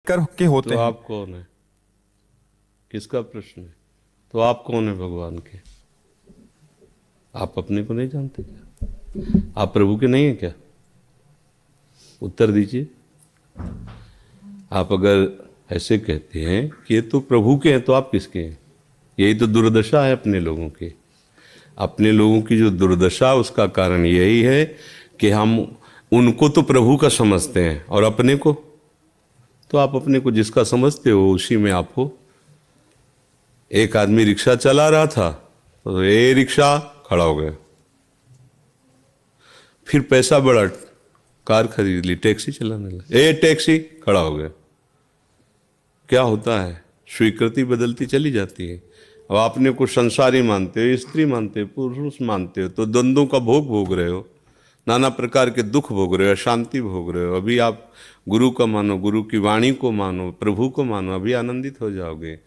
के होते तो हैं। आप कौन है? किसका प्रश्न है? तो आप कौन है भगवान के? आप अपने को नहीं जानते क्या? आप प्रभु के नहीं है क्या? उत्तर दीजिए। आप अगर ऐसे कहते हैं कि ये तो प्रभु के हैं, तो आप किसके हैं? यही तो दुर्दशा है अपने लोगों की। अपने लोगों की जो दुर्दशा, उसका कारण यही है कि हम उनको तो प्रभु का समझते हैं और अपने को तो आप अपने को जिसका समझते हो उसी में आप हो। एक आदमी रिक्शा चला रहा था तो ये रिक्शा खड़ा हो गया। फिर पैसा बढ़ा, कार खरीद ली, टैक्सी चलाने लगा, ए टैक्सी खड़ा हो गया। क्या होता है? स्वीकृति बदलती चली जाती है। अब आपने को संसारी मानते हो, स्त्री मानते हो, पुरुष मानते हो, तो द्वंद्वों का भोग भोग रहे हो, नाना प्रकार के दुख भोग रहे हो, अशांति भोग रहे हो। अभी आप गुरु का मानो, गुरु की वाणी को मानो, प्रभु को मानो, अभी आनंदित हो जाओगे।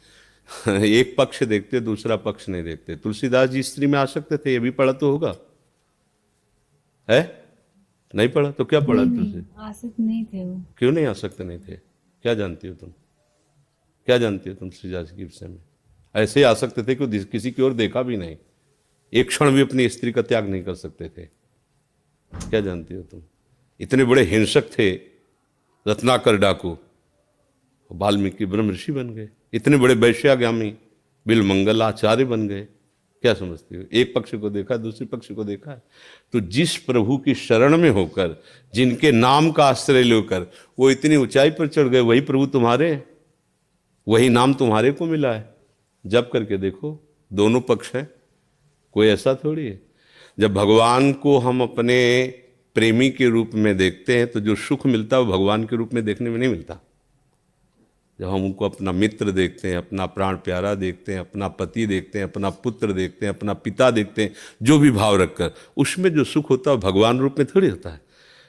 एक पक्ष देखते, दूसरा पक्ष नहीं देखते। तुलसीदास जी स्त्री में आ सकते थे, ये भी पढ़ा तो होगा है? नहीं पढ़ा तो क्या पढ़ा नहीं तुलसी? नहीं, आसक्त नहीं थे वो। क्यों नहीं आ सकते नहीं थे? क्या जानती हो तुम? क्या जानती हो तुम तुलसीदास के विषय में? ऐसे ही आ सकते थे कि किसी की ओर देखा भी नहीं, एक क्षण भी अपनी स्त्री का त्याग नहीं कर सकते थे। क्या जानती हो तुम? इतने बड़े हिंसक थे रत्नाकर डाकू, वाल्मीकि ब्रह्म ऋषि बन गए। इतने बड़े वैश्यागामी बिलमंगल आचार्य बन गए। क्या समझते हो? एक पक्ष को देखा, दूसरे पक्ष को देखा है। तो जिस प्रभु की शरण में होकर, जिनके नाम का आश्रय लेकर वो इतनी ऊंचाई पर चढ़ गए, वही प्रभु तुम्हारे हैं, वही नाम तुम्हारे को मिला है। जब करके देखो, दोनों पक्ष है, कोई ऐसा थोड़ी है। जब भगवान को हम अपने प्रेमी के रूप में देखते हैं तो जो सुख मिलता है वो भगवान के रूप में देखने में नहीं मिलता। जब हम उनको अपना मित्र देखते हैं, अपना प्राण प्यारा देखते हैं, अपना पति देखते हैं, अपना पुत्र देखते हैं, अपना पिता देखते हैं, जो भी भाव रखकर, उसमें जो सुख होता है भगवान रूप में थोड़ी होता है।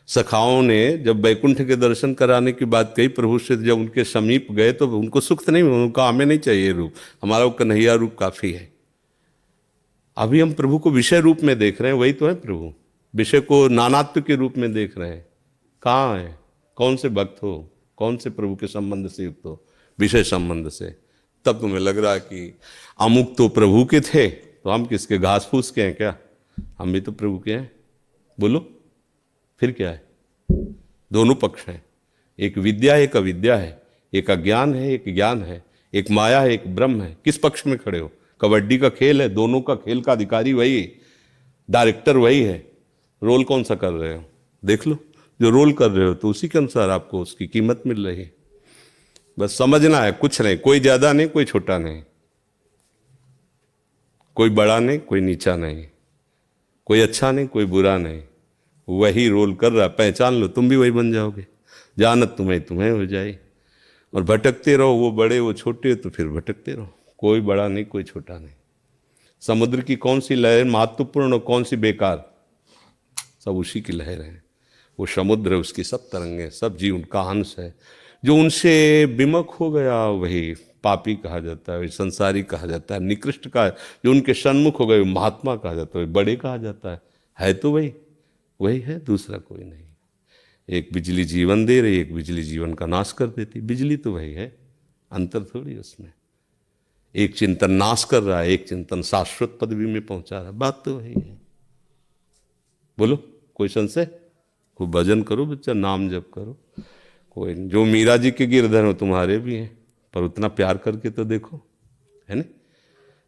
सखाओं ने जब वैकुंठ के दर्शन कराने की बात कही प्रभु से, जब उनके समीप गए तो उनको सुख तो नहीं, उनका हमें नहीं चाहिए रूप, हमारा वो कन्हैया रूप काफ़ी है। अभी हम प्रभु को विषय रूप में देख रहे हैं, वही तो है प्रभु। विषय को नानात्व के रूप में देख रहे हैं। कहाँ है? कौन से भक्त हो? कौन से प्रभु के संबंध से युक्त हो? विषय संबंध से। तब तुम्हें लग रहा है कि अमुक तो प्रभु के थे, तो हम किसके? घास फूस के हैं क्या? हम भी तो प्रभु के हैं। बोलो फिर क्या है? दोनों पक्ष हैं। एक विद्या है, एक अविद्या है। एक अज्ञान है, एक ज्ञान है। एक माया है, एक ब्रह्म है। किस पक्ष में खड़े हो? कबड्डी का खेल है, दोनों का खेल का अधिकारी वही है, डायरेक्टर वही है। रोल कौन सा कर रहे हो? देख लो। जो रोल कर रहे हो तो उसी के अनुसार आपको उसकी कीमत मिल रही है। बस समझना है, कुछ नहीं। कोई ज्यादा नहीं, कोई छोटा नहीं, कोई बड़ा नहीं, कोई नीचा नहीं, कोई अच्छा नहीं, कोई बुरा नहीं। वही रोल कर रहा, पहचान लो, तुम भी वही बन जाओगे। जानत तुम्हें तुम्हें हो जाए। और भटकते रहो, वो बड़े वो छोटे, तो फिर भटकते रहो। कोई बड़ा नहीं, कोई छोटा नहीं। समुद्र की कौन सी लहर महत्वपूर्ण और कौन सी बेकार? सब उसी की लहर है। वो समुद्र है, उसकी सब तरंगे, सब जीव उनका अंश है। जो उनसे विमुख हो गया वही पापी कहा जाता है, वही संसारी कहा जाता है, निकृष्ट का। जो उनके सन्मुख हो गए वो महात्मा कहा जाता है, बड़े कहा जाता है तो वही वही है, दूसरा कोई नहीं। एक बिजली जीवन दे रही, एक बिजली जीवन का नाश कर देती। बिजली तो वही है, अंतर थोड़ी उसमें। एक चिंतन नाश कर रहा है, एक चिंतन शाश्वत पदवी में पहुंचा रहा है, बात तो वही है। बोलो कोई संशय? खूब भजन करो बच्चा, नाम जप करो। कोई नहीं। जो मीरा जी के गिरधर हो तुम्हारे भी हैं, पर उतना प्यार करके तो देखो, है ना?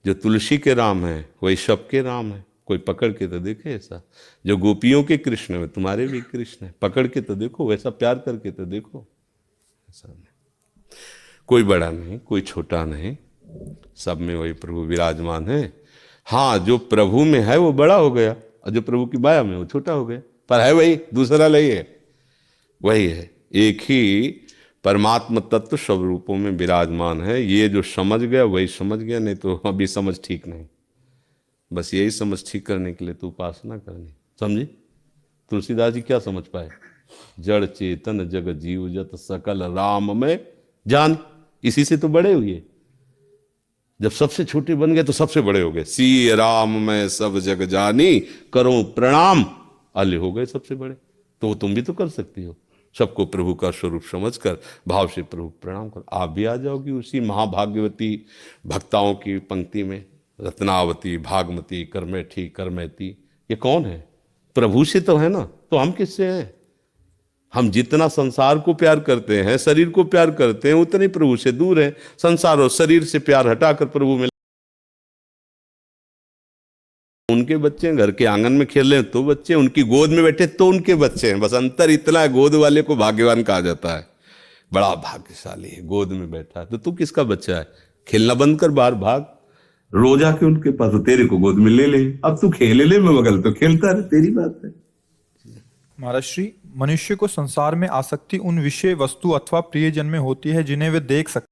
जो तुलसी के राम है वही सबके राम है, कोई पकड़ के तो देखे ऐसा। जो गोपियों के कृष्ण है तुम्हारे भी कृष्ण है, पकड़ के तो देखो, वैसा प्यार करके तो देखो। ऐसा नहीं, कोई बड़ा नहीं, कोई छोटा नहीं, सब में वही प्रभु विराजमान है। हाँ, जो प्रभु में है वो बड़ा हो गया, और जो प्रभु की माया में वो छोटा हो गया, पर है वही, दूसरा नहीं है, वही है। एक ही परमात्म तत्व सब रूपों में विराजमान है। ये जो समझ गया वही समझ गया, नहीं तो अभी समझ ठीक नहीं। बस यही समझ ठीक करने के लिए तो उपासना करनी, समझी? तुलसीदास जी क्या समझ पाए? जड़ चेतन जग जीव जत सकल राम में जान। इसी से तो बड़े हुए। जब सबसे छोटे बन गए तो सबसे बड़े हो गए। सी राम में सब जग जानी, करो प्रणाम, अले हो गए सबसे बड़े। तो तुम भी तो कर सकती हो। सबको प्रभु का स्वरूप समझकर भाव से प्रभु प्रणाम कर। आप भी आ जाओगी उसी महाभाग्यवती भक्ताओं की पंक्ति में। रत्नावती, भागमती, कर्मेठी, कर्मेती, ये कौन है? प्रभु से तो है ना, तो हम किससे हैं? हम जितना संसार को प्यार करते हैं, शरीर को प्यार करते हैं, उतने प्रभु से दूर हैं। संसार और शरीर से प्यार हटाकर प्रभु में। उनके बच्चे घर के आंगन में खेल रहे हैं तो बच्चे, उनकी गोद में बैठे तो उनके बच्चे हैं। बस अंतर इतना है, गोद वाले को भाग्यवान कहा जाता है, बड़ा भाग्यशाली है, गोद में बैठा है। तो तू किसका बच्चा है? खेलना बंद कर, बाहर भाग, रोज आके उनके पास, तेरे को गोद में ले ले। अब तू खेले ले, मैं बगल तो खेलता रहे, तेरी बात है। महाराज श्री, मनुष्य को संसार में आसक्ति उन विषय वस्तु अथवा प्रियजन में होती है जिन्हें वे देख सकते